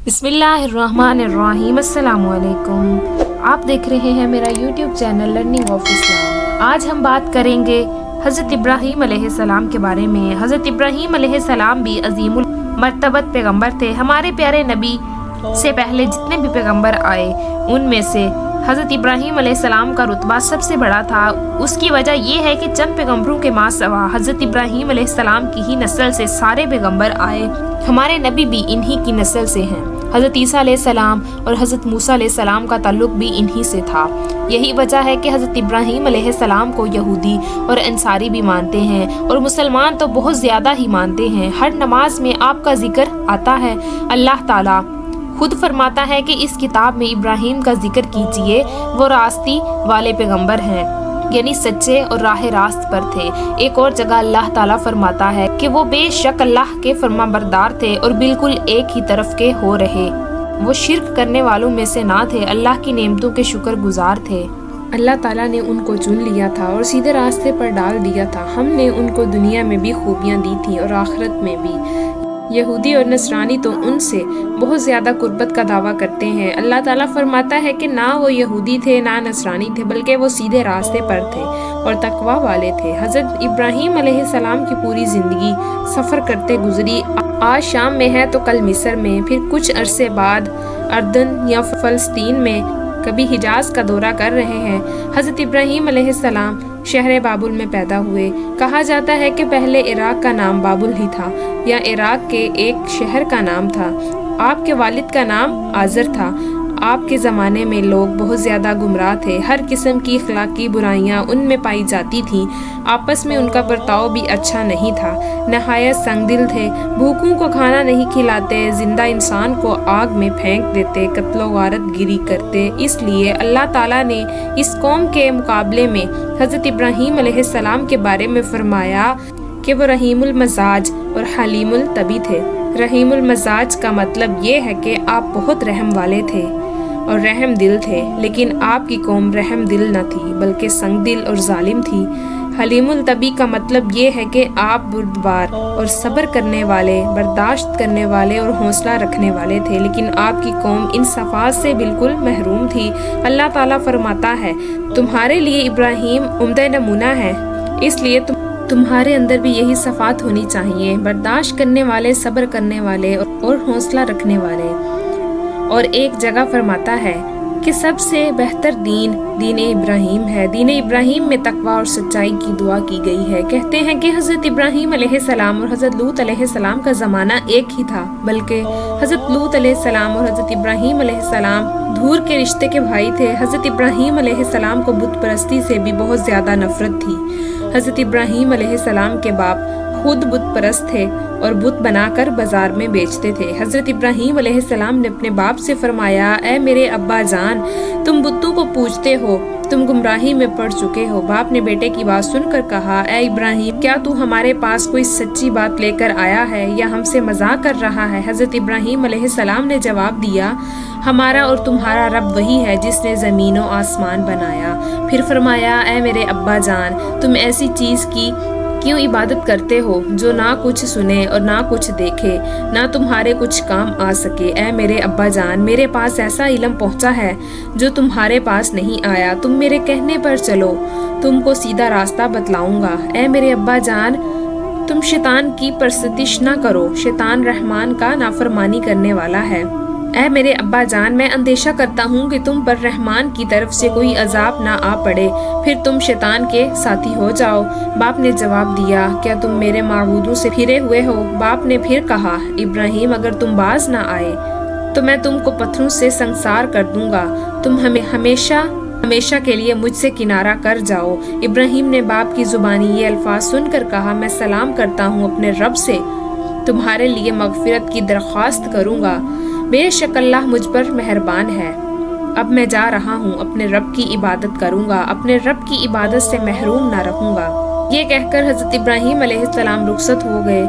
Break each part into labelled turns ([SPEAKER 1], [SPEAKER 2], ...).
[SPEAKER 1] बिस्मिल्लाहिर्रहमानिर्रहीम। अस्सलाम वालेकुम। आप देख रहे हैं मेरा YouTube channel learning of Islam. आज हम बात करेंगे हज़रत इब्राहीम अलैहिस्सलाम के बारे में। हज़रत इब्राहीम अलैहिस्सलाम भी अज़ीमुल मर्तबत पैगम्बर थे। हमारे प्यारे नबी से पहले जितने भी पैगम्बर आए उनमें से हज़रत इब्राहीम अलैहिस्सलाम का रुतबा सबसे बड़ा था। उसकी वजह यह है कि चंद पैगम्बरों के माँ सवा हज़रत इब्राहीम अलैहिस्सलाम की ही नस्ल से सारे पैगम्बर आए। हमारे नबी भी इन्हीं की नस्ल से हैं। हज़रत ईसा अलैहिस्सलाम और हज़रत मूसा अलैहिस्सलाम का ताल्लुक भी इन्हीं से था। यही वजह है कि हज़रत इब्राहीम अलैहिस्सलाम को यहूदी और अंसारी भी मानते हैं और मुसलमान तो बहुत ज़्यादा ही मानते हैं। हर नमाज में आपका जिक्र आता है। अल्लाह ताला खुद फरमाता है कि इस किताब में इब्राहीम का जिक्र कीजिए, वो रास्ती वाले पैगम्बर हैं, यानी सच्चे और राह रास्त पर थे। एक और जगह अल्लाह ताला फरमाता है कि वो बेशक अल्लाह के फरमाबरदार थे और बिल्कुल एक ही तरफ के हो रहे। वो शिर्क करने वालों में से ना थे, अल्लाह की नेमतों के शुक्रगुजार थे। अल्लाह ताला ने उनको चुन लिया था और सीधे रास्ते पर डाल दिया था। हमने उनको दुनिया में भी खूबियाँ दी थी और आखिरत में भी। यहूदी और नसरानी तो उनसे बहुत ज़्यादा कुर्बत का दावा करते हैं। अल्लाह ताला फरमाता है कि ना वो यहूदी थे ना नसरानी थे, बल्कि वो सीधे रास्ते पर थे और तकवा वाले थे। हज़रत इब्राहीम अलैहिस्सलाम की पूरी ज़िंदगी सफ़र करते गुजरी। आज शाम में है तो कल मिस्र में, फिर कुछ अरसे बाद अर्दन या फ़लस्तीन में, कभी हिजाज का दौरा कर रहे हैं। हज़रत इब्राहीम अलैहिस्सलाम शहर बाबुल में पैदा हुए। कहा जाता है कि पहले इराक का नाम बाबुल ही था या इराक के एक शहर का नाम था। आपके वालिद का नाम आज़र था। आपके ज़माने में लोग बहुत ज़्यादा गुमराह थे। हर किस्म की अखलाकी बुराइयां उनमें पाई जाती थीं। आपस में उनका बर्ताव भी अच्छा नहीं था। नहायत संगदिल थे। भूखों को खाना नहीं खिलाते, जिंदा इंसान को आग में फेंक देते, कत्लो गारत गिरी करते। इसलिए अल्लाह ताला ने इस कौम के मुकाबले में हज़रत इब्राहीम अलैहिस्सलाम के बारे में फरमाया कि वो रहीमुल मजाज और हलीमुल तबी थे। रहीमुल मजाज का मतलब ये है कि आप बहुत रहम वाले थे और रहम दिल थे, लेकिन आपकी कौम रहम दिल न थी बल्कि संग दिल और जालिम थी। हलीमुल तबी का मतलब ये है कि आप बुर्दबार और सब्र करने वाले, बर्दाश्त करने वाले और हौसला रखने वाले थे, लेकिन आपकी कौम इन सफ़ात से बिल्कुल महरूम थी। अल्लाह ताला फरमाता है, तुम्हारे लिए इब्राहीम उम्दा नमूना है, इसलिए तुम्हारे अंदर भी यही सफ़ात होनी चाहिए, बर्दाश्त करने वाले, सब्र करने वाले और हौसला रखने वाले। और एक जगह फरमाता है कि सबसे बेहतर दीन दीन इब्राहीम है। दीन इब्राहीम में तकवा और सच्चाई की दुआ की गई है। कहते हैं कि हज़रत इब्राहीम अलैहिस्सलाम और हज़रत लूत अलैहिस्सलाम का ज़माना एक ही था, बल्कि हज़रत लूत अलैहिस्सलाम और हज़रत इब्राहीम अलैहिस्सलाम दूर के रिश्ते के भाई थे। हज़रत इब्राहीम अलैहिस्सलाम को बुत परस्ती से भी बहुत ज़्यादा नफरत थी। हज़रत इब्राहीम अलैहिस्सलाम के बाप खुद बुत परस्त थे और बुत बनाकर बाजार में बेचते थे। हज़रत इब्राहीम अलैहिस्सलाम ने अपने बाप से फरमाया, ऐ मेरे अब्बा जान, तुम बुतों को पूजते हो, तुम गुमराही में पड़ चुके हो। बाप ने बेटे की बात सुनकर कहा, ऐ इब्राहीम, क्या तू हमारे पास कोई सच्ची बात लेकर आया है या हमसे मजाक कर रहा है? हज़रत इब्राहीम अलैहिस्सलाम ने जवाब दिया, हमारा और तुम्हारा रब वही है जिसने ज़मीन और आसमान बनाया। फिर फरमाया, ऐ मेरे अब्बा जान, तुम ऐसी चीज़ की क्यों इबादत करते हो जो ना कुछ सुने और ना कुछ देखे, ना तुम्हारे कुछ काम आ सके? ऐ मेरे अब्बा जान, मेरे पास ऐसा इल्म पहुंचा है जो तुम्हारे पास नहीं आया। तुम मेरे कहने पर चलो, तुमको सीधा रास्ता बतलाऊंगा। ऐ मेरे अब्बा जान, तुम शैतान की परस्तिश ना करो, शैतान रहमान का नाफरमानी करने वाला है। ऐ मेरे अब्बा जान, मैं अंदेशा करता हूँ कि तुम पर रहमान की तरफ से कोई अजाब ना आ पड़े, फिर तुम शैतान के साथी हो जाओ। बाप ने जवाब दिया, क्या तुम मेरे माबूदों से फिरे हुए हो? बाप ने फिर कहा, इब्राहीम, अगर तुम बाज ना आए तो मैं तुमको पत्थरों से संसार कर दूंगा। तुम हमें हमेशा के लिए मुझसे किनारा कर जाओ। इब्राहीम ने बाप की जुबानी ये अल्फाज सुनकर कहा, मैं सलाम करता हूँ अपने रब से, तुम्हारे लिए मगफिरत की दरख्वास्त करूँगा। बेशक अल्लाह मुझ पर मेहरबान है। अब मैं जा रहा हूँ, अपने रब की इबादत करूँगा, अपने रब की इबादत से महरूम ना रहूँगा। ये कहकर हज़रत इब्राहीम अलैहिस्सलाम रुखसत हो गए।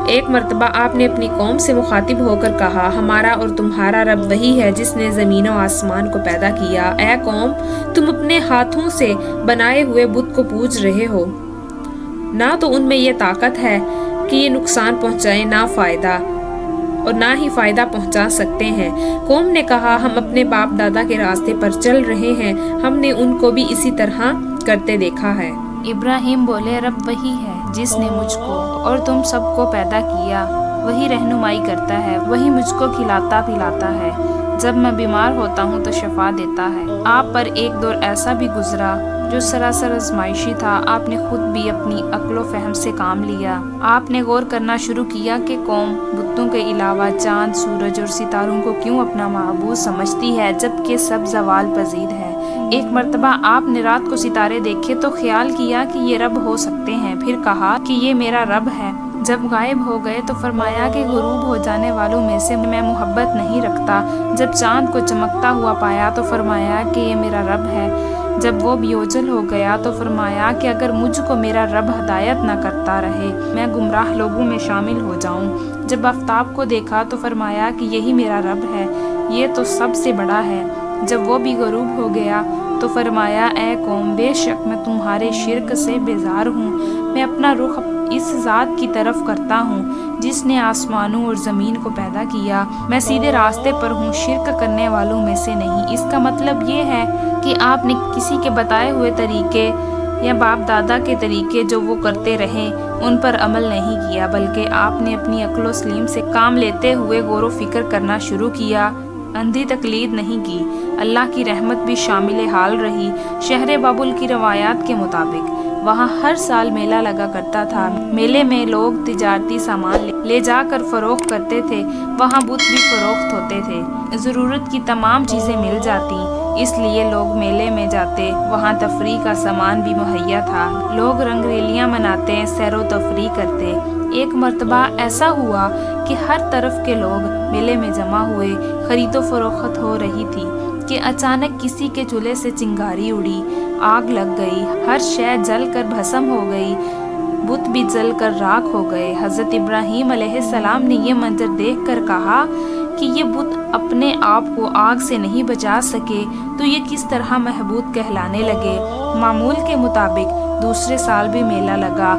[SPEAKER 1] एक मर्तबा आपने अपनी कौम से मुखातिब होकर कहा, हमारा और तुम्हारा रब वही है जिसने ज़मीन और आसमान को पैदा किया। ऐ कौम, तुम अपने हाथों से बनाए हुए बुत को पूज रहे हो। ना तो उनमें ये ताकत है कि ये नुकसान पहुँचाए, ना फ़ायदा। और ना ही फायदा पहुंचा सकते हैं। कौम ने कहा, हम अपने बाप दादा के रास्ते पर चल रहे हैं, हमने उनको भी इसी तरह करते देखा है। इब्राहिम बोले, रब वही है जिसने मुझको और तुम सबको पैदा किया, वही रहनुमाई करता है, वही मुझको खिलाता पिलाता है, जब मैं बीमार होता हूँ तो शफा देता है। आप पर एक दौर ऐसा भी गुजरा जो सरासर आजमाइशी था, आपने खुद भी अपनी अक्लो फहम से काम लिया। आपने गौर करना शुरू किया कि कौम बुतों के अलावा चांद, सूरज और सितारों को क्यों अपना महबूब समझती है, जबकि सब ज़वाल पजीर है। एक मर्तबा आपने रात को सितारे देखे तो ख्याल किया कि ये रब हो सकते हैं, फिर कहा कि ये मेरा रब है। जब गायब हो गए तो फरमाया कि गुरूब हो जाने वालों में से मैं मोहब्बत नहीं रखता। जब चांद को चमकता हुआ पाया तो फरमाया कि ये मेरा रब है। जब वो भी ओझल हो गया तो फरमाया कि अगर मुझको मेरा रब हदायत न करता रहे, मैं गुमराह लोगों में शामिल हो जाऊं। जब आफ्ताब को देखा तो फरमाया कि यही मेरा रब है, ये तो सबसे बड़ा है। जब वो भी गरूब हो गया तो फरमाया, ए कौम, बेशक मैं तुम्हारे शिरक से बेजार हूँ, मैं अपना रुख इस ज़ात की तरफ करता हूँ जिसने आसमानों और ज़मीन को पैदा किया। मैं सीधे रास्ते पर हूँ, शिरक करने वालों में से नहीं। इसका मतलब ये है कि आपने किसी के बताए हुए तरीके या बाप दादा के तरीके जो वो करते रहे उन पर अमल नहीं किया, बल्कि आपने अपनी अक्लो सलीम से काम लेते हुए गौर फिक्र करना शुरू किया, अंधी तकलीद नहीं की। अल्लाह की रहमत भी शामिल हाल रही। शहर बाबुल की रवायात के मुताबिक वहाँ हर साल मेला लगा करता था। मेले में लोग तिजारती सामान ले जाकर फरोख्त करते थे। वहाँ बुत भी फरोख्त होते थे। ज़रूरत की तमाम चीज़ें मिल जाती, इसलिए लोग मेले में जाते। वहाँ तफरीह का सामान भी मुहैया था। लोग रंगरेलियाँ मनाते, सैरो तफरीह करते। एक मर्तबा ऐसा हुआ कि हर तरफ के लोग मेले में जमा हुए, खरीदो फरोख्त हो रही थी कि अचानक किसी के चूल्हे से चिंगारी उड़ी, आग लग गई, हर शय जल कर भस्म हो गई, बुत भी जल कर राख हो गए। हज़रत इब्राहीम अलैहिस्सलाम ने ये मंजर देखकर कहा कि ये बुत अपने आप को आग से नहीं बचा सके तो ये किस तरह महबूद कहलाने लगे। मामूल के मुताबिक दूसरे साल भी मेला लगा।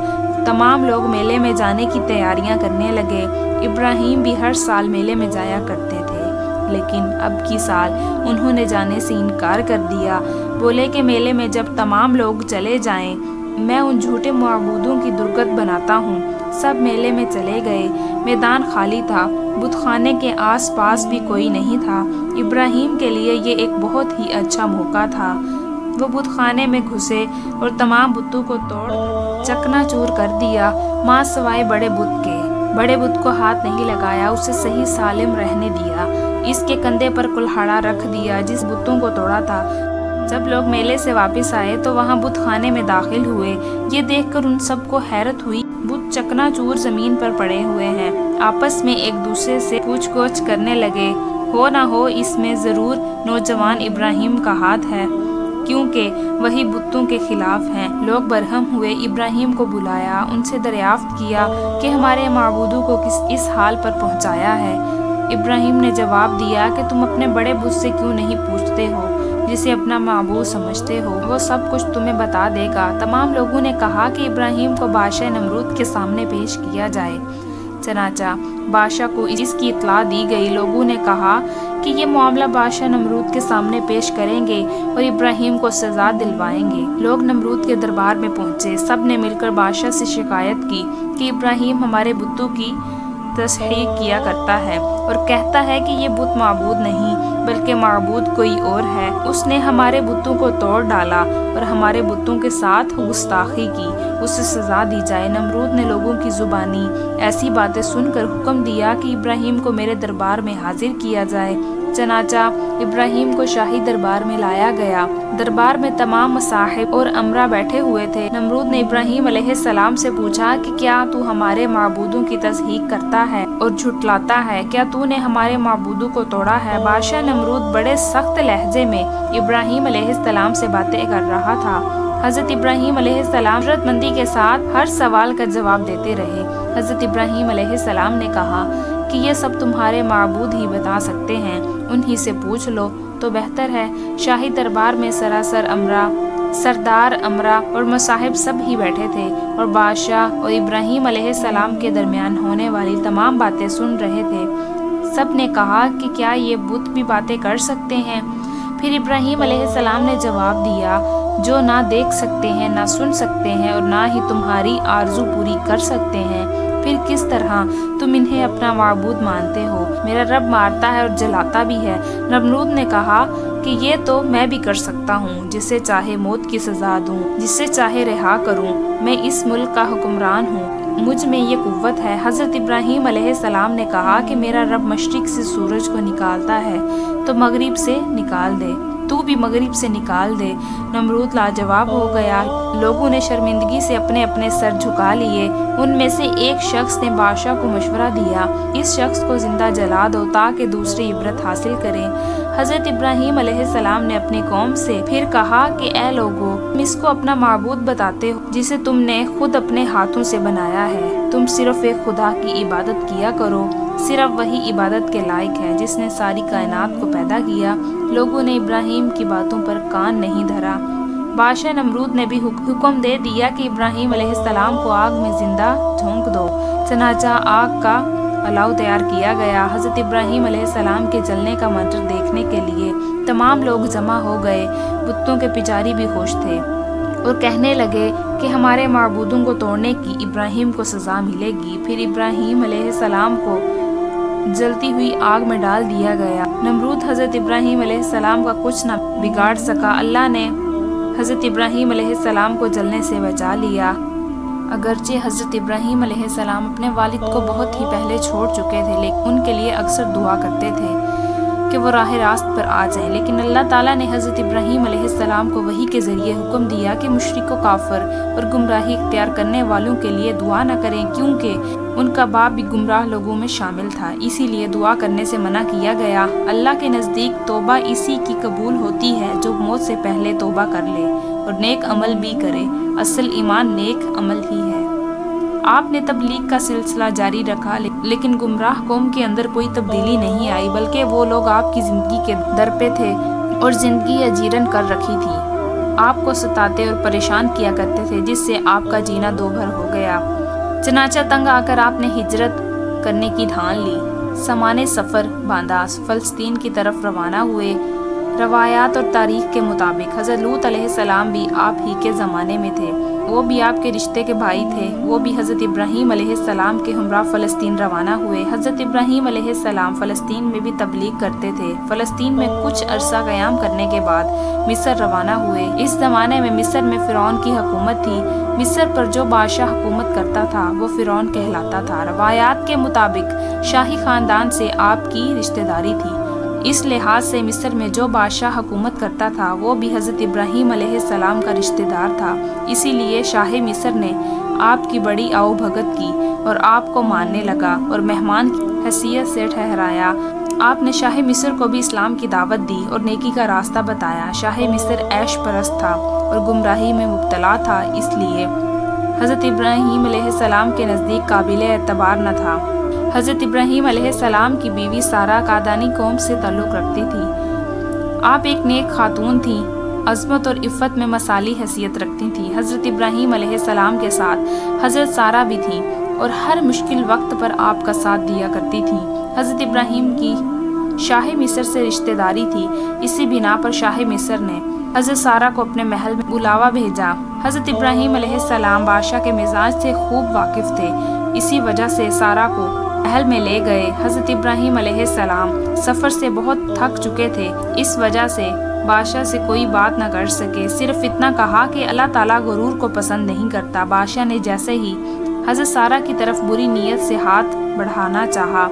[SPEAKER 1] तमाम लोग मेले में जाने की तैयारियां करने लगे। इब्राहीम भी हर साल मेले में जाया करते थे, लेकिन अब की साल उन्होंने जाने से इनकार कर दिया। बोले कि मेले में जब तमाम लोग चले जाएं, मैं उन झूठे माबूदों की दुर्गत बनाता हूँ। सब मेले में चले गए। मैदान खाली था, बुतखाने के आसपास भी कोई नहीं था। इब्राहीम के लिए ये एक बहुत ही अच्छा मौका था। वो बुतखाने में घुसे और तमाम बुतों को तोड़ चकनाचूर कर दिया, माँ सवाए बड़े बुत के। बड़े बुत को हाथ नहीं लगाया, उसे सही सालिम रहने दिया। इसके कंधे पर कुल्हाड़ा रख दिया जिस बुतों को तोड़ा था। जब लोग मेले से वापस आए तो वहाँ बुतखाने में दाखिल हुए। ये देखकर उन सबको हैरत हुई। बुत चकनाचूर जमीन पर पड़े हुए हैं। आपस में एक दूसरे से पूछ-गोछ करने लगे, हो ना हो इसमें ज़रूर नौजवान इब्राहीम का हाथ है, क्योंकि वही बुतों के खिलाफ हैं। लोग बरहम हुए, इब्राहीम को बुलाया, उनसे दरियाफ्त किया कि हमारे माबूदों को इस हाल पर पहुंचाया है। इब्राहीम ने जवाब दिया कि तुम अपने बड़े बुत से क्यों नहीं पूछते हो, जिसे अपना माबूद समझते हो, वो सब कुछ तुम्हें बता देगा। तमाम लोगों ने कहा कि इब्राहीम को बादशाह नमरूद के सामने पेश किया जाए। चनाचा बादशाह को इसकी इत्तला दी गई। लोगों ने कहा कि ये मामला बादशाह नमरूद के सामने पेश करेंगे और इब्राहीम को सजा दिलवाएंगे। लोग नमरूद के दरबार में पहुंचे। सब ने मिलकर बादशाह से शिकायत की कि इब्राहीम हमारे बुतों की तस्हीक किया करता है और कहता है कि ये बुत माबूद नहीं बल्कि माबूद कोई और है। उसने हमारे बुतों को तोड़ डाला और हमारे बुतों के साथ गुस्ताखी की, उसे सजा दी जाए। नमरूद ने लोगों की जुबानी ऐसी बातें सुनकर हुक्म दिया कि इब्राहीम को मेरे दरबार में हाजिर किया जाए। चनाचा इब्राहीम को शाही दरबार में लाया गया। दरबार में तमाम मसाहिब और अमरा बैठे हुए थे। नमरूद ने इब्राहीम अलैहिस्सलाम से पूछा कि क्या तू हमारे माबूदों की तस्दीक करता है और झुटलाता है? क्या तूने हमारे माबूदों को तोड़ा है? बादशाह नमरूद बड़े सख्त लहजे में इब्राहीम अलैहिस्सलाम से बातें कर रहा था। हज़रत इब्राहीम अलैहिस्सलाम जरूरतमंदी के साथ हर सवाल का जवाब देते रहे। हज़रत इब्राहीम अलैहिस्सलाम ने कहा कि ये सब तुम्हारे माबूद ही बता सकते हैं, उन्हीं से पूछ लो तो बेहतर है। शाही दरबार में सरदार अमरा और मसाहिब सब ही बैठे थे और बादशाह और इब्राहीम अलैहिस्सलाम के दरमियान होने वाली तमाम बातें सुन रहे थे। سب نے کہا کہ کیا یہ بت بھی باتیں کر سکتے ہیں؟ پھر ابراہیم علیہ السلام نے جواب دیا، جو نہ دیکھ سکتے ہیں، نہ سن سکتے ہیں اور نہ ہی تمہاری آرزو پوری کر سکتے ہیں، پھر کس طرح تم انہیں اپنا معبود مانتے ہو؟ میرا رب مارتا ہے اور جلاتا بھی ہے۔ نمرود نے کہا کہ یہ تو میں بھی کر سکتا ہوں، جسے چاہے موت کی سزا دوں، جسے چاہے رہا کروں، میں اس ملک کا حکمران ہوں، مجھ میں یہ قوت ہے۔ حضرت ابراہیم علیہ السلام نے کہا کہ میرا رب مشرق سے سورج کو نکالتا ہے تو مغرب سے نکال دے، تو بھی مغرب سے نکال دے۔ نمرود لاجواب ہو گیا۔ لوگوں نے شرمندگی سے اپنے اپنے سر جھکا لیے۔ ان میں سے ایک شخص نے بادشاہ کو مشورہ دیا، اس شخص کو زندہ جلا دو تاکہ دوسرے عبرت حاصل کریں۔ حضرت ابراہیم علیہ السلام نے اپنی قوم سے پھر کہا کہ اے لوگو، تم اس کو اپنا معبود بتاتے ہو جسے تم نے خود اپنے ہاتھوں سے بنایا ہے۔ تم صرف ایک خدا کی عبادت کیا کرو، صرف وہی عبادت کے لائق ہے جس نے ساری کائنات کو پیدا کیا۔ لوگوں نے ابراہیم کی باتوں پر کان نہیں دھرا۔ بادشاہ نمرود نے بھی حکم دے دیا کہ ابراہیم علیہ السلام کو آگ میں زندہ جھونک دو۔ چنانچہ آگ کا الاؤ تیار کیا گیا۔ حضرت ابراہیم علیہ السلام کے جلنے کا منظر دیکھنے کے لیے تمام لوگ جمع ہو گئے۔ بتوں کے پجاری بھی خوش تھے اور کہنے لگے کہ ہمارے معبودوں کو توڑنے کی ابراہیم کو سزا ملے گی۔ پھر ابراہیم علیہ السلام کو جلتی ہوئی آگ میں ڈال دیا گیا۔ نمرود حضرت ابراہیم علیہ السلام کا کچھ نہ بگاڑ سکا۔ اللہ نے حضرت ابراہیم علیہ السلام کو جلنے سے بچا لیا۔ اگرچہ حضرت ابراہیم علیہ السلام اپنے والد کو بہت ہی پہلے چھوڑ چکے تھے، لیکن ان کے لیے اکثر دعا کرتے تھے کہ وہ راہ راست پر آ جائیں، لیکن اللہ تعالیٰ نے حضرت ابراہیم علیہ السلام کو وحی کے ذریعے حکم دیا کہ مشرک و کافر اور گمراہی اختیار کرنے والوں کے لیے دعا نہ کریں، کیونکہ ان کا باپ بھی گمراہ لوگوں میں شامل تھا، اسی لیے دعا کرنے سے منع کیا گیا۔ اللہ کے نزدیک توبہ اسی کی قبول ہوتی ہے جو موت سے پہلے توبہ کر لے اور نیک عمل بھی کرے۔ اصل ایمان نیک عمل ہی ہے۔ آپ نے تبلیغ کا سلسلہ جاری رکھا، لیکن گمراہ قوم کے اندر کوئی تبدیلی نہیں آئی، بلکہ وہ لوگ آپ کی زندگی کے در پہ تھے اور زندگی اجیرن کر رکھی تھی، آپ کو ستاتے اور پریشان کیا کرتے تھے، جس سے آپ کا جینا دو بھر ہو گیا۔ چنانچہ تنگ آ کر آپ نے ہجرت کرنے کی ٹھان لی، سامان سفر باندھا، فلسطین کی طرف روانہ ہوئے۔ روایات اور تاریخ کے مطابق حضرت لوط علیہ السلام بھی آپ ہی کے زمانے میں تھے، وہ بھی آپ کے رشتے کے بھائی تھے، وہ بھی حضرت ابراہیم علیہ السلام کے ہمراہ فلسطین روانہ ہوئے۔ حضرت ابراہیم علیہ السلام فلسطین میں بھی تبلیغ کرتے تھے۔ فلسطین میں کچھ عرصہ قیام کرنے کے بعد مصر روانہ ہوئے۔ اس زمانے میں مصر میں فرعون کی حکومت تھی۔ مصر پر جو بادشاہ حکومت کرتا تھا وہ فرعون کہلاتا تھا۔ روایات کے مطابق شاہی خاندان سے آپ کی رشتہ داری تھی، اس لحاظ سے مصر میں جو بادشاہ حکومت کرتا تھا وہ بھی حضرت ابراہیم علیہ السلام کا رشتہ دار تھا، اسی لیے شاہ مصر نے آپ کی بڑی آؤ بھگت کی اور آپ کو ماننے لگا اور مہمان کی حیثیت سے ٹھہرایا۔ آپ نے شاہ مصر کو بھی اسلام کی دعوت دی اور نیکی کا راستہ بتایا۔ شاہ مصر عیش پرست تھا اور گمراہی میں مبتلا تھا، اس لیے حضرت ابراہیم علیہ السلام کے نزدیک قابل اعتبار نہ تھا۔ حضرت ابراہیم علیہ السلام کی بیوی سارہ قادانی قوم سے تعلق رکھتی تھی۔ آپ ایک نیک خاتون تھیں، عظمت اور عفت میں مثالی حیثیت رکھتی تھیں۔ حضرت ابراہیم علیہ السلام کے ساتھ حضرت سارہ بھی تھیں اور ہر مشکل وقت پر آپ کا ساتھ دیا کرتی تھیں۔ حضرت ابراہیم کی شاہ مصر سے رشتہ داری تھی، اسی بنا پر شاہ مصر نے حضرت سارہ کو اپنے محل میں بلاوا بھیجا۔ حضرت ابراہیم علیہ السلام بادشاہ کے مزاج سے خوب واقف تھے، اسی وجہ سے سارہ کو محل میں لے گئے۔ حضرت ابراہیم علیہ السلام سفر سے بہت تھک چکے تھے، اس وجہ سے بادشاہ سے کوئی بات نہ کر سکے، صرف اتنا کہا کہ اللہ تعالیٰ غرور کو پسند نہیں کرتا۔ بادشاہ نے جیسے ہی حضرت سارہ کی طرف بری نیت سے ہاتھ بڑھانا چاہا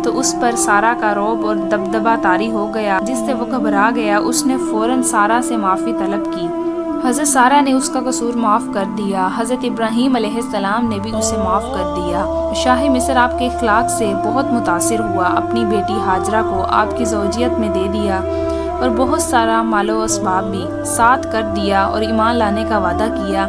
[SPEAKER 1] تو اس پر سارہ کا رعب اور دبدبہ طاری ہو گیا، جس سے وہ گھبرا گیا۔ اس نے فوراً سارہ سے معافی طلب کی۔ حضرت سارہ نے اس کا قصور معاف کر دیا۔ حضرت ابراہیم علیہ السلام نے بھی اسے معاف کر دیا۔ شاہ مصر آپ کے اخلاق سے بہت متاثر ہوا، اپنی بیٹی ہاجرہ کو آپ کی زوجیت میں دے دیا اور بہت سارا مال و اسباب بھی ساتھ کر دیا اور ایمان لانے کا وعدہ کیا۔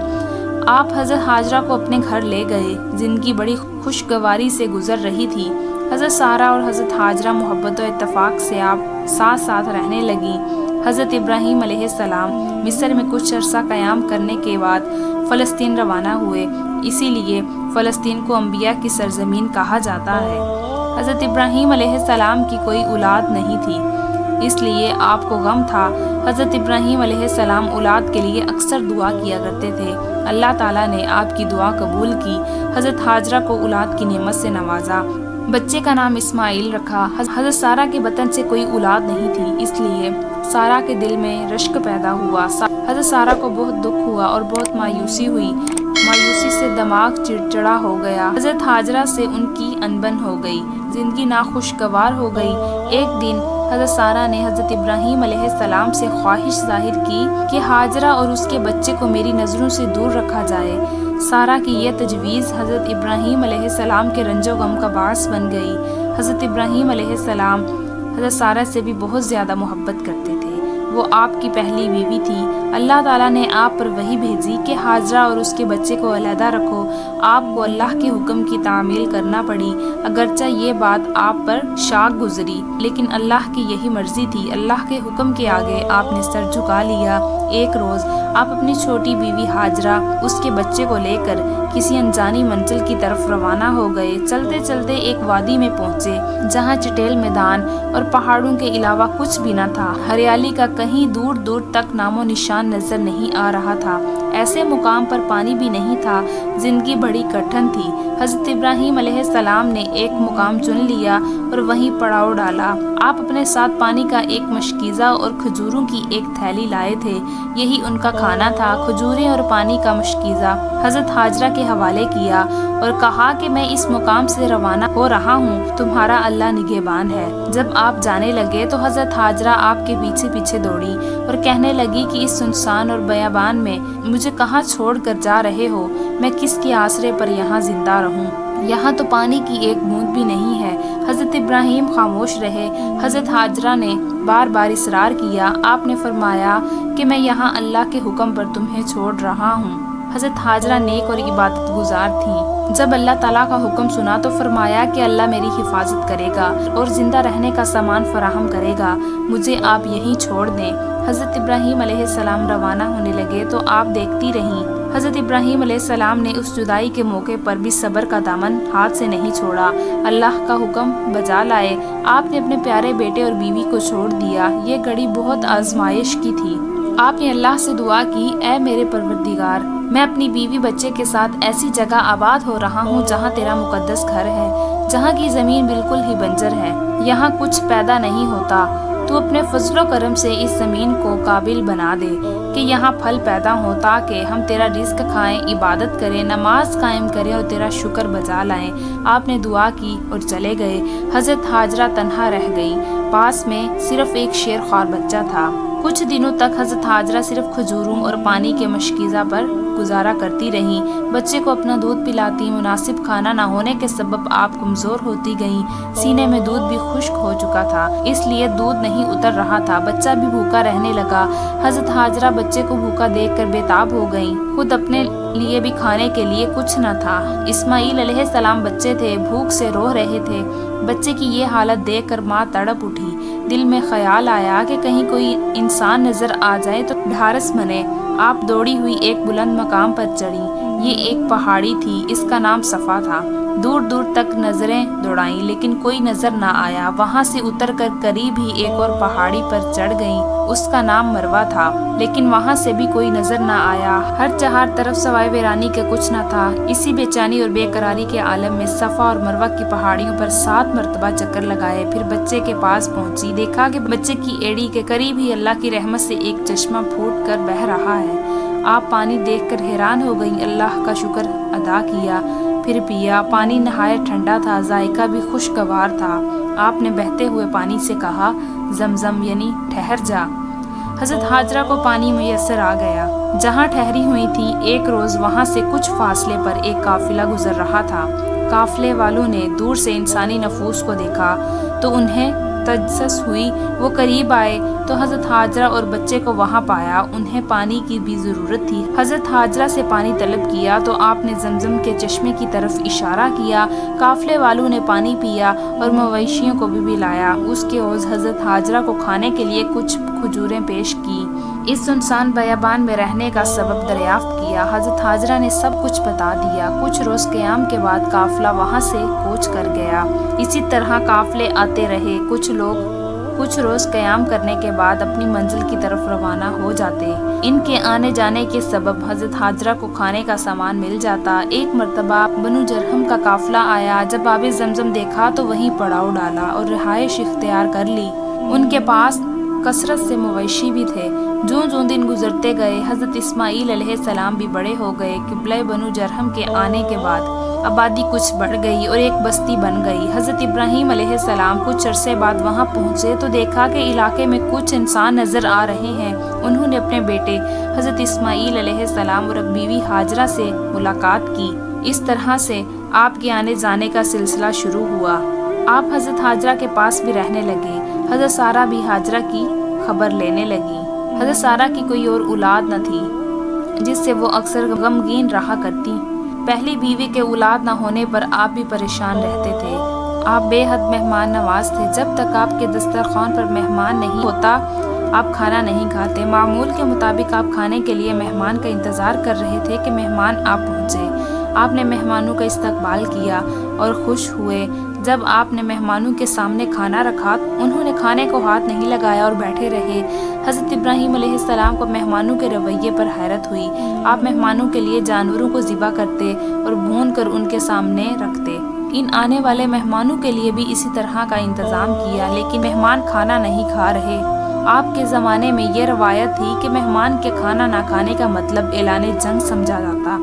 [SPEAKER 1] آپ حضرت ہاجرہ کو اپنے گھر لے گئے، زندگی بڑی خوشگواری سے گزر رہی تھی۔ حضرت سارہ اور حضرت ہاجرہ محبت و اتفاق سے آپ ساتھ ساتھ رہنے لگیں۔ حضرت ابراہیم علیہ السلام مصر میں کچھ عرصہ قیام کرنے کے بعد فلسطین روانہ ہوئے، اسی لیے فلسطین کو انبیاء کی سرزمین کہا جاتا ہے۔ حضرت ابراہیم علیہ السلام کی کوئی اولاد نہیں تھی، اس لیے آپ کو غم تھا۔ حضرت ابراہیم علیہ السلام اولاد کے لیے اکثر دعا کیا کرتے تھے۔ اللہ تعالیٰ نے آپ کی دعا قبول کی، حضرت ہاجرہ کو اولاد کی نعمت سے نوازا، بچے کا نام اسماعیل رکھا۔ حضرت سارہ کے بطن سے کوئی اولاد نہیں تھی، اس لیے سارہ کے دل میں رشک پیدا ہوا۔ حضرت سارہ کو بہت دکھ ہوا اور بہت مایوسی ہوئی، مایوسی سے دماغ چڑچڑا ہو گیا۔ حضرت ہاجرہ سے ان کی انبن ہو گئی، زندگی ناخوشگوار ہو گئی۔ ایک دن حضرت سارہ نے حضرت ابراہیم علیہ السلام سے خواہش ظاہر کی کہ ہاجرہ اور اس کے بچے کو میری نظروں سے دور رکھا جائے۔ سارہ کی یہ تجویز حضرت ابراہیم علیہ السلام کے رنج و غم کا باعث بن گئی۔ حضرت ابراہیم علیہ السلام حضرت سارہ سے بھی بہت زیادہ محبت کرتے تھے، وہ آپ کی پہلی بیوی تھی۔ اللہ تعالیٰ نے آپ پر وحی بھیجی کہ ہاجرہ اور اس کے بچے کو علیحدہ رکھو۔ آپ کو اللہ کے حکم کی تعمیل کرنا پڑی، اگرچہ یہ بات آپ پر شاق گزری، لیکن اللہ کی یہی مرضی تھی۔ اللہ کے حکم کے آگے آپ نے سر جھکا لیا۔ ایک روز آپ اپنی چھوٹی بیوی ہاجرہ اس کے بچے کو لے کر کسی انجانی منزل کی طرف روانہ ہو گئے۔ چلتے چلتے ایک وادی میں پہنچے جہاں چٹیل میدان اور پہاڑوں کے علاوہ کچھ بھی نہ تھا۔ ہریالی کا کہیں دور دور تک نام و نشان نظر نہیں آ رہا تھا۔ ایسے مقام پر پانی بھی نہیں تھا، زندگی بڑی کٹھن تھی۔ حضرت ابراہیم علیہ السلام نے ایک مقام چن لیا اور وہیں پڑاؤ ڈالا۔ آپ اپنے ساتھ پانی کا ایک مشکیزہ اور کھجوروں کی ایک تھیلی لائے تھے، یہی ان کا کھانا تھا، کھجوریں اور پانی کا مشکیزہ۔ حضرت ہاجرہ کے حوالے کیا اور کہا کہ میں اس مقام سے روانہ ہو رہا ہوں، تمہارا اللہ نگہبان ہے۔ جب آپ جانے لگے تو حضرت ہاجرہ آپ کے پیچھے پیچھے دوڑی اور کہنے لگی کہ اس سنسان اور بیابان میں مجھے کہاں چھوڑ کر جا رہے ہو؟ میں کس کے آسرے پر یہاں زندہ رہوں؟ یہاں تو پانی کی ایک بوند بھی نہیں ہے۔ حضرت ابراہیم خاموش رہے۔ حضرت ہاجرہ نے بار بار اصرار کیا۔ آپ نے فرمایا کہ میں یہاں اللہ کے حکم پر تمہیں چھوڑ رہا ہوں۔ حضرت ہاجرہ نیک اور عبادت گزار تھیں۔ جب اللہ تعالیٰ کا حکم سنا تو فرمایا کہ اللہ میری حفاظت کرے گا اور زندہ رہنے کا سامان فراہم کرے گا، مجھے آپ یہیں چھوڑ دیں۔ حضرت ابراہیم علیہ السلام روانہ ہونے لگے تو آپ دیکھتی رہیں۔ حضرت ابراہیم علیہ السلام نے اس جدائی کے موقع پر بھی صبر کا دامن ہاتھ سے نہیں چھوڑا، اللہ کا حکم بجا لائے۔ آپ نے اپنے پیارے بیٹے اور بیوی کو چھوڑ دیا۔ یہ گھڑی بہت آزمائش کی تھی۔ آپ نے اللہ سے دعا کی، اے میرے پروردگار، میں اپنی بیوی بچے کے ساتھ ایسی جگہ آباد ہو رہا ہوں جہاں تیرا مقدس گھر ہے، جہاں کی زمین بالکل ہی بنجر ہے، یہاں کچھ پیدا نہیں ہوتا۔ تو اپنے فضل و کرم سے اس زمین کو قابل بنا دے کہ یہاں پھل پیدا ہوں، تاکہ ہم تیرا رزق کھائیں، عبادت کریں، نماز قائم کریں اور تیرا شکر بجا لائیں۔ آپ نے دعا کی اور چلے گئے۔ حضرت ہاجرہ تنہا رہ گئی، پاس میں صرف ایک شیر خوار بچہ تھا۔ کچھ دنوں تک حضرت ہاجرہ صرف کھجوروں اور پانی کے مشکیزہ پر گزارا کرتی رہیں، بچے کو اپنا دودھ پلاتی۔ مناسب کھانا نہ ہونے کے سبب آپ کمزور ہوتی گئیں، سینے میں دودھ بھی خشک ہو چکا تھا، اس لیے دودھ نہیں اتر رہا تھا، بچہ بھی بھوکا رہنے لگا۔ حضرت ہاجرہ بچے کو بھوکا دیکھ کر بے تاب ہو گئیں، خود اپنے لیے بھی کھانے کے لیے کچھ نہ تھا۔ اسماعیل علیہ السلام بچے تھے، بھوک سے رو رہے تھے۔ بچے کی یہ حالت دیکھ کر ماں تڑپ اٹھی، دل میں خیال آیا کہ کہیں کوئی انسان نظر آ جائے تو ڈھارس بنے۔ آپ دوڑی ہوئی ایک بلند مقام پر چڑھی، یہ ایک پہاڑی تھی، اس کا نام صفا تھا۔ دور دور تک نظریں دوڑائیں لیکن کوئی نظر نہ آیا۔ وہاں سے اتر کر قریب ہی ایک اور پہاڑی پر چڑھ گئیں، اس کا نام مروہ تھا، لیکن وہاں سے بھی کوئی نظر نہ آیا۔ ہر چہار طرف سوائے ویرانی کے کچھ نہ تھا۔ اسی بے چینی اور بے قراری کے عالم میں صفا اور مروہ کی پہاڑیوں پر 7 مرتبہ چکر لگائے، پھر بچے کے پاس پہنچی، دیکھا کہ بچے کی ایڑی کے قریب ہی اللہ کی رحمت سے ایک چشمہ پھوٹ کر بہہ رہا ہے۔ آپ پانی دیکھ کر حیران ہو گئیں، اللہ کا شکر ادا کیا، پھر پیا۔ پانی نہایت ٹھنڈا تھا، ذائقہ بھی خوشگوار تھا۔ آپ نے بہتے ہوئے پانی سے کہا، زمزم یعنی ٹھہر جا۔ حضرت ہاجرہ کو پانی میسر آ گیا جہاں ٹھہری ہوئی تھی۔ ایک روز وہاں سے کچھ فاصلے پر ایک قافلہ گزر رہا تھا۔ قافلے والوں نے دور سے انسانی نفوس کو دیکھا تو انہیں تجسس ہوئی، وہ قریب آئے تو حضرت ہاجرہ اور بچے کو وہاں پایا۔ انہیں پانی کی بھی ضرورت تھی۔ حضرت ہاجرہ سے پانی طلب کیا تو آپ نے زمزم کے چشمے کی طرف اشارہ کیا۔ قافلے والوں نے پانی پیا اور مویشیوں کو بھی پلایا۔ اس کے عوض حضرت ہاجرہ کو کھانے کے لیے کچھ کھجوریں پیش کی۔ इस सुनसान बयाबान में रहने का सबब दरियाफ्त किया। हजरत हाजरा ने सब कुछ बता दिया। कुछ रोज़ क़याम के बाद काफ़िला वहाँ से कूच कर गया। इसी तरह काफ़िले आते रहे। कुछ लोग कुछ रोज़ क़याम करने के बाद अपनी मंजिल की तरफ रवाना हो जाते। इनके आने जाने के सबब हजरत हाजरा को खाने का सामान मिल जाता। एक मरतबा बनु जरहम का काफ़िला आया। जब आबे ज़मज़म देखा तो वहीं पड़ाव डाला और रिहाइश इख्तियार कर ली। उनके पास कसरत से मवेशी भी थे। जो दिन गुजरते गए हज़रत इस्माईल अलैहिस्सलाम भी बड़े हो गए। क़िबला बनु जरहम के आने के बाद आबादी कुछ बढ़ गई और एक बस्ती बन गई। हज़रत इब्राहीम अलैहिस्सलाम कुछ अरसे बाद वहाँ पहुँचे तो देखा कि इलाके में कुछ इंसान नज़र आ रहे हैं। उन्होंने अपने बेटे हज़रत इस्माईल अलैहिस्सलाम और बीवी हाजरा से मुलाकात की। इस तरह से आपके आने जाने का सिलसिला शुरू हुआ। आप हज़रत हाजरा के पास भी रहने लगे। हज़रत सारा भी हाजरा की खबर लेने लगी। हज़रत सारा की कोई और औलाद न थी जिससे वो अक्सर गमगीन रहा करती। पहली बीवी के औलाद न होने पर आप भी परेशान रहते थे। आप बेहद मेहमान नवाज थे। जब तक आपके दस्तरखान पर मेहमान नहीं होता आप खाना नहीं खाते। मामूल के मुताबिक आप खाने के लिए मेहमान का इंतज़ार कर रहे थे कि मेहमान आप पहुँचे। आपने मेहमानों का इस्तकबाल किया और खुश हुए। जब आपने मेहमानों के सामने खाना रखा उन्होंने खाने को हाथ नहीं लगाया और बैठे रहे। हज़रत इब्राहीम अलैहिस्सलाम को मेहमानों के रवैये पर हैरत हुई। आप मेहमानों के लिए जानवरों को ज़िबा करते और भून कर उनके सामने रखते। इन आने वाले मेहमानों के लिए भी इसी तरह का इंतज़ाम किया, लेकिन मेहमान खाना नहीं खा रहे। आपके ज़माने में ये रवायत थी कि मेहमान के खाना ना खाने का मतलब ऐलान जंग समझा जाता,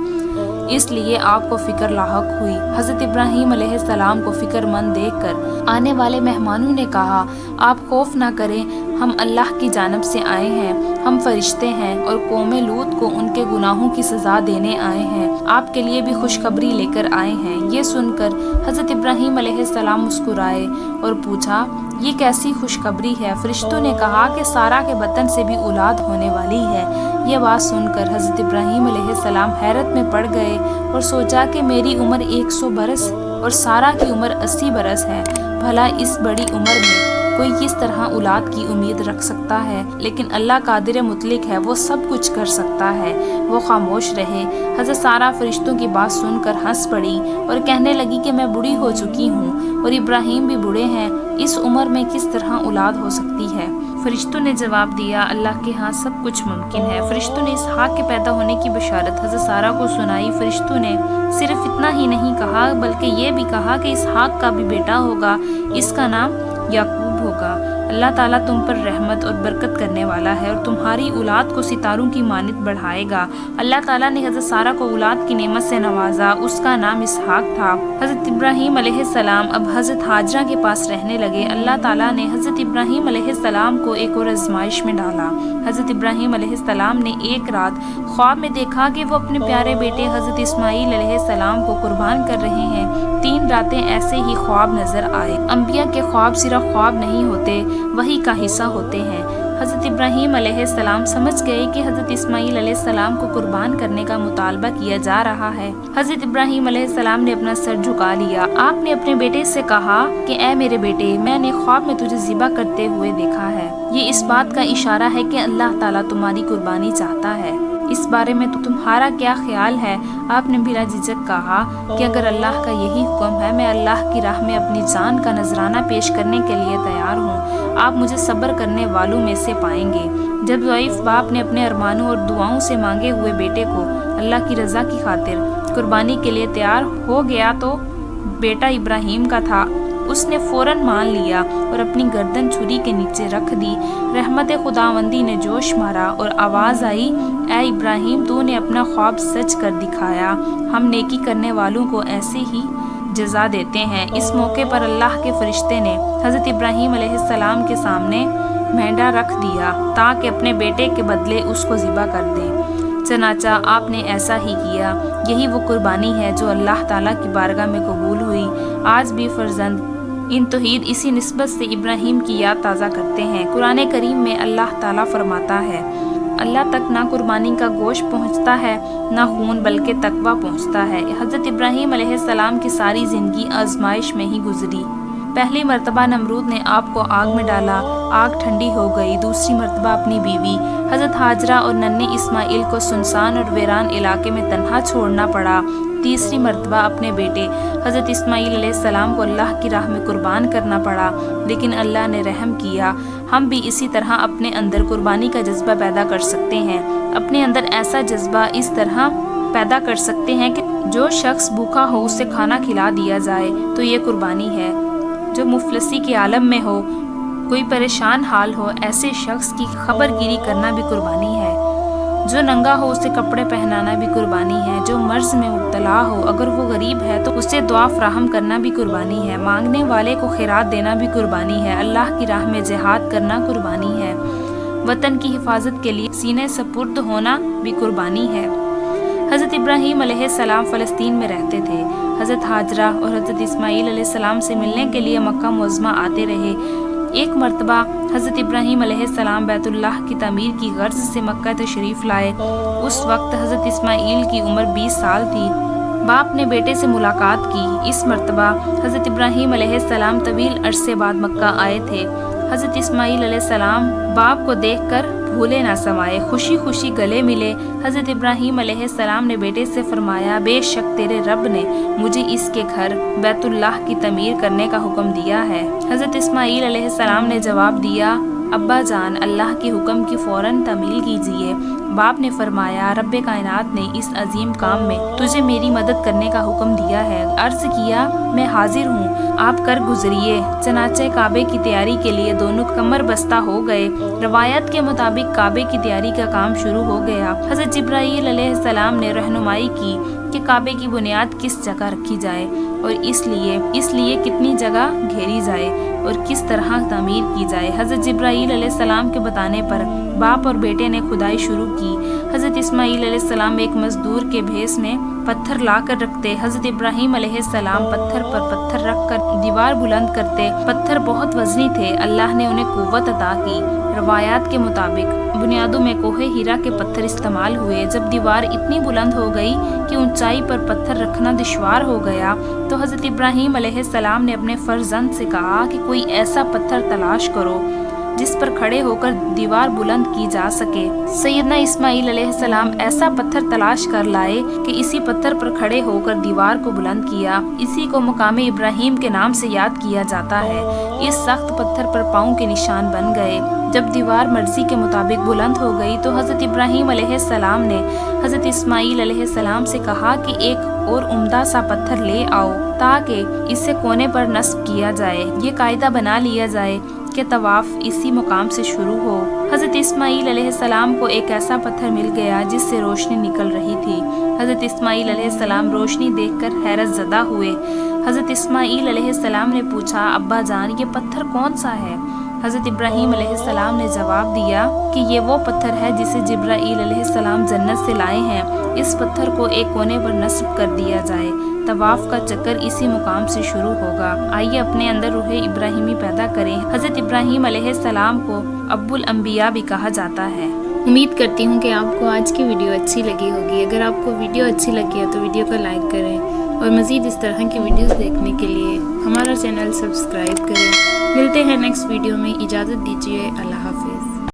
[SPEAKER 1] इसलिए आपको फ़िक्र लाहक हुई। हज़रत इब्राहीम अलैहिस्सलाम को फ़िक्रमंद देखकर आने वाले मेहमानों ने कहा, आप खौफ ना करें, हम अल्लाह की जानिब से आए हैं। हम फरिश्ते हैं और कौमे लूत को उनके गुनाहों की सज़ा देने आए हैं। आपके लिए भी खुशखबरी लेकर आए हैं। ये सुनकर हज़रत इब्राहीम अलैहिस्सलाम मुस्कुराए और पूछा, ये कैसी खुशखबरी है? फरिश्तों ने कहा कि सारा के बतन से भी औलाद होने वाली है। ये बात सुनकर हज़रत इब्राहीम अलैहिस्सलाम हैरत में पड़ गए और सोचा कि मेरी उम्र 100 बरस और सारा की उम्र 80 बरस है। भला इस बड़ी उम्र में कोई किस तरह औलाद की उम्मीद रख सकता है? लेकिन अल्लाह कादिर मुतलिक है, वो सब कुछ कर सकता है। वो खामोश रहे। हज़रत सारा फरिश्तों की बात सुनकर हंस पड़ी और कहने लगी कि मैं बूढ़ी हो चुकी हूँ और इब्राहीम भी बूढ़े हैं। इस उम्र में किस तरह औलाद हो सकती है? फरिश्तों ने जवाब दिया, अल्लाह के यहाँ सब कुछ मुमकिन है। फरिश्तों ने इसहाक के पैदा होने की बशारत हज़रत सारा को सुनाई। फरिश्तों ने सिर्फ इतना ही नहीं कहा बल्कि ये भी कहा कि इसहाक का भी बेटा होगा, इसका नाम याकूब होगा। अल्लाह ताला तुम पर रहमत और बरकत करने वाला है और तुम्हारी औलाद को सितारों की मानित बढ़ाएगा। अल्लाह ताला ने हज़रत सारा को औलाद की नेमत से नवाजा। उसका नाम इसहाक था। हज़रत इब्राहीम अलैहिस्सलाम अब हज़रत हाजरा के पास रहने लगे। अल्लाह ताला ने हज़रत इब्राहीम अलैहिस्सलाम को एक और आजमाइश में डाला। हज़रत इब्राहीम अलैहिस्सलाम ने एक रात ख्वाब में देखा कि वो अपने प्यारे बेटे हज़रत इस्माईल अलैहिस्सलाम को कुर्बान कर रहे हैं। 3 रातें ऐसे ही ख्वाब नजर आए। अंबिया के ख्वाब सिर्फ ख्वाब नहीं होते, वही का हिस्सा होते हैं। हज़रत इब्राहीम अलैहिस्सलाम समझ गए कि हज़रत इस्माईल अलैहिस्सलाम को कुर्बान करने का मुतालबा किया जा रहा है। हज़रत इब्राहीम अलैहिस्सलाम ने अपना सर झुका लिया। आपने अपने बेटे से कहा कि ऐ मेरे बेटे, मैंने ख्वाब में तुझे ज़िबा करते हुए देखा है। ये इस बात का इशारा है कि अल्लाह ताला तुम्हारी कुर्बानी चाहता है। इस बारे में तो तुम्हारा क्या ख्याल है? आपने बिला झिझक कहा कि अगर अल्लाह का यही हुक्म है, मैं अल्लाह की राह में अपनी जान का नजराना पेश करने के लिए तैयार हूँ। आप मुझे सब्र करने वालों में से पाएंगे। जब ज़ईफ़ बाप ने अपने अरमानों और दुआओं से मांगे हुए बेटे को अल्लाह की रज़ा की खातिर कुर्बानी के लिए तैयार हो गया तो बेटा इब्राहीम का था। उसने फ़ौरन मान लिया और अपनी गर्दन छुरी के नीचे रख दी। रहमत खुदावंदी ने जोश मारा और आवाज़ आई, ऐ इब्राहीम, तूने अपना ख्वाब सच कर दिखाया। हम नेकी करने वालों को ऐसे ही जज़ा देते हैं। इस मौके पर अल्लाह के फरिश्ते ने हज़रत इब्राहीम अलैहिस्सलाम के सामने मेंढा रख दिया ताकि अपने बेटे के बदले उसको ज़िबा कर दें। चनाचा आपने ऐसा ही किया। यही वो कुर्बानी है जो अल्लाह ताला की बारगाह में कबूल हुई। आज भी फर्जंद इन तौहीद इसी निस्बत से इब्राहीम की याद ताज़ा करते हैं। कुरान करीम में अल्लाह ताला फरमाता है, अल्लाह तक ना कुर्बानी का गोश्त पहुँचता है ना खून, बल्कि तकवा पहुँचता है। हज़रत इब्राहीम अलैहिस्सलाम की सारी ज़िंदगी आजमाइश में ही गुजरी। पहली मर्तबा नमरूद ने आप को आग में डाला, आग ठंडी हो गई। दूसरी मर्तबा अपनी बीवी हज़रत हाजरा और नन्हे इस्माइल को सुनसान और वीरान इलाके में तन्हा छोड़ना पड़ा। तीसरी मर्तबा अपने बेटे हज़रत इस्माइल अलैहिस्सलाम को अल्लाह की राह में कुर्बान करना पड़ा, लेकिन अल्लाह ने रहम किया। हम भी इसी तरह अपने अंदर कुर्बानी का जज्बा पैदा कर सकते हैं। अपने अंदर ऐसा जज्बा इस तरह पैदा कर सकते हैं कि जो शख्स भूखा हो उसे खाना खिला दिया जाए तो ये कुर्बानी है। जो मुफलसी के आलम में हो, कोई परेशान हाल हो, ऐसे शख्स की खबरगिरी करना भी कुर्बानी है। जो नंगा हो उसे कपड़े पहनाना भी कुर्बानी है। जो मर्ज में मुब्तला हो, अगर वो गरीब है तो उसे दुआ फ्राहम करना भी कुर्बानी है। मांगने वाले को खैरात देना भी कुर्बानी है। अल्लाह की राह में जिहाद करना कुर्बानी है। वतन की हिफाजत के लिए सीने सपुर्द होना भी कुर्बानी है। हज़रत इब्राहीम अलैहिस्सलाम फ़लस्तीन में रहते थे। हज़रत हाजरा और हज़रत इस्माइल अलैहिस्सलाम से मिलने के लिए मक्का मुअज़्ज़मा आते रहे। एक मर्तबा हज़रत इब्राहीम अलैहिस्सलाम बैतुल्लाह की तमीर की गर्ज से मक्का तशरीफ़ लाए। उस वक्त हज़रत इस्माइल की उम्र 20 साल थी। बाप ने बेटे से मुलाकात की। इस मर्तबा हज़रत इब्राहीम अलैहिस्सलाम तवील अरसे बाद मक्का आए थे। हज़रत इस्माइल अलैहिस्सलाम बाप को देखकर भूले ना समाये, खुशी खुशी गले मिले। हज़रत इब्राहीम अलैहिस्सलाम ने बेटे से फरमाया, बेशक तेरे रब ने मुझे इसके घर बैतुल्लाह की तमीर करने का हुक्म दिया है। हज़रत इस्माइल अलैहिस्सलाम ने जवाब दिया, अब्बा जान, अल्लाह के हुक्म की फ़ौरन तमील कीजिए। बाप ने फरमाया, रब्बे कायनात ने इस अजीम काम में तुझे मेरी मदद करने का हुक्म दिया है। अर्ज़ किया, मैं हाजिर हूँ, आप कर गुजरिए। चनाचे काबे की तैयारी के लिए दोनों कमर बस्ता हो गए। रवायत के मुताबिक काबे की तैयारी का काम शुरू हो गया। हज़रत जिब्राईल अलैहिस्सलाम ने रहनुमाई की कि काबे की बुनियाद किस जगह रखी जाए और इसलिए कितनी जगह घेरी जाए और किस तरह तामीर की जाए। हज़रत जिब्राईल अलैहिस्सलाम के बताने पर बाप और बेटे ने खुदाई शुरू की। हज़रत इस्माइल अलैहिस्सलाम एक मजदूर के भेस में पत्थर ला कर रखते। हज़रत इब्राहीम अलैहिस्सलाम पत्थर पर पत्थर रख कर दीवार बुलंद करते। पत्थर बहुत वजनी थे, अल्लाह ने उन्हें कुव्वत अता की। रवायात के मुताबिक बुनियादों में कोहे हीरा के पत्थर इस्तेमाल हुए। जब दीवार इतनी बुलंद हो गई कि ऊंचाई पर पत्थर रखना दुश्वार हो गया तो हज़रत इब्राहीम अलैहिस्सलाम ने अपने फर्जंद से कहा कि कोई ऐसा पत्थर तलाश करो जिस पर खड़े होकर दीवार बुलंद की जा सके। सैयदना इस्माइल अलैहिस्सलाम ऐसा पत्थर तलाश कर लाए कि इसी पत्थर पर खड़े होकर दीवार को बुलंद किया। इसी को मुकाम इब्राहीम के नाम से याद किया जाता है। इस सख्त पत्थर पर पाँव के निशान बन गए। जब दीवार मर्जी के मुताबिक बुलंद हो गई तो हज़रत इब्राहीम अलैहिस्सलाम ने हज़रत इस्माइल अलैहिस्सलाम से कहा कि एक और उम्दा सा पत्थर ले आओ ताकि इसे कोने पर नस्ब किया जाए। ये कायदा बना लिया जाए कि तवाफ इसी मुकाम से शुरू हो। हज़रत इस्माइल अलैहिस्सलाम को एक ऐसा पत्थर मिल गया जिससे रोशनी निकल रही थी। हज़रत इस्माइल अलैहिस्सलाम रोशनी देखकर हैरत ज़दा हुए। हज़रत इस्माइल अलैहिस्सलाम ने पूछा, अब्बा जान, ये पत्थर कौन सा है? हज़रत इब्राहीम अलैहिस्सलाम ने जवाब दिया कि ये वो पत्थर है जिसे जिब्राईल अलैहिस्सलाम जन्नत से लाए हैं। इस पत्थर को एक कोने पर नस्ब कर दिया जाए। तवाफ का चक्कर इसी मुकाम से शुरू होगा। आइए अपने अंदर रूह इब्राहिमी पैदा करें। हज़रत इब्राहीम अलैहिस्सलाम को अब्बुल अंबिया भी कहा जाता है। उम्मीद करती हूँ कि आपको आज की वीडियो अच्छी लगी होगी। अगर आपको वीडियो अच्छी लगी है तो वीडियो को लाइक करें और मज़ीद इस तरह की वीडियोस देखने के लिए हमारा चैनल सब्सक्राइब करें। मिलते हैं नेक्स्ट वीडियो में। इजाज़त दीजिए। अल्लाह।